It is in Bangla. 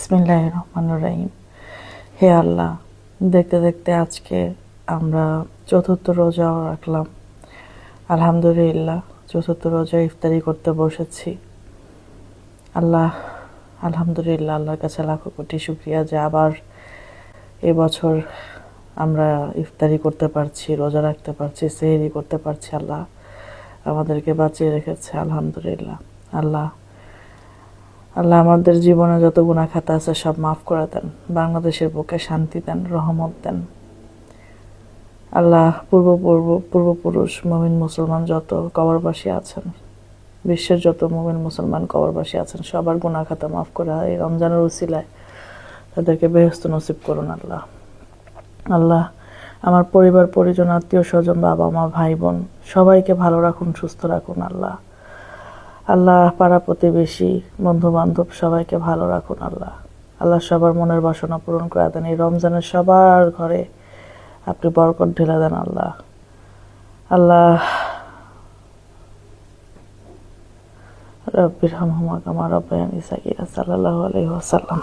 বিসমিল্লাহির রহমানির রহিম। হে আল্লাহ, দেখতে দেখতে আজকে আমরা চতুর্থ রোজাও রাখলাম। আলহামদুলিল্লাহ, চতুর্থ রোজা ইফতারি করতে বসেছি। আল্লাহ আলহামদুলিল্লাহ, আল্লাহর কাছে লাখো কোটি শুকরিয়া যে আবার এবছর আমরা ইফতারি করতে পারছি, রোজা রাখতে পারছি, সেহরি করতে পারছি। আল্লাহ আমাদেরকে বাঁচিয়ে রেখেছে, আলহামদুলিল্লাহ। আল্লাহ আল্লাহ আমাদের জীবনে যত গুনাহ খাতা আছে সব মাফ করে দেন, বাংলাদেশের বুকে শান্তি দেন, রহমত দেন। আল্লাহ পূর্বপুরুষ মুমিন মুসলমান যত কবরবাসী আছেন, বিশ্বের যত মুমিন মুসলমান কবরবাসী আছেন, সবার গুনাহ খাতা মাফ করে এই রমজানের উসিলায় তাদেরকে বেহেশত নসিব করুন। আল্লাহ আল্লাহ আমার পরিবার পরিজন, আত্মীয় স্বজন, বাবা মা, ভাই বোন সবাইকে ভালো রাখুন, সুস্থ রাখুন। আল্লাহ আল্লাহ পাড়া প্রতিবেশী, বন্ধু বান্ধব সবাইকে ভালো রাখুন। আল্লাহ আল্লাহ সবার মনের বাসনা পূরণ করে দেন। এই রমজানের সবার ঘরে আপনি বরকত ঢেলে দেন। আল্লাহ আল্লাহ রব্বিরহামহুমা কামা রাব্বায়ানি সাগীরা। সাল্লাল্লাহু আলাইহি ওয়াসাল্লাম।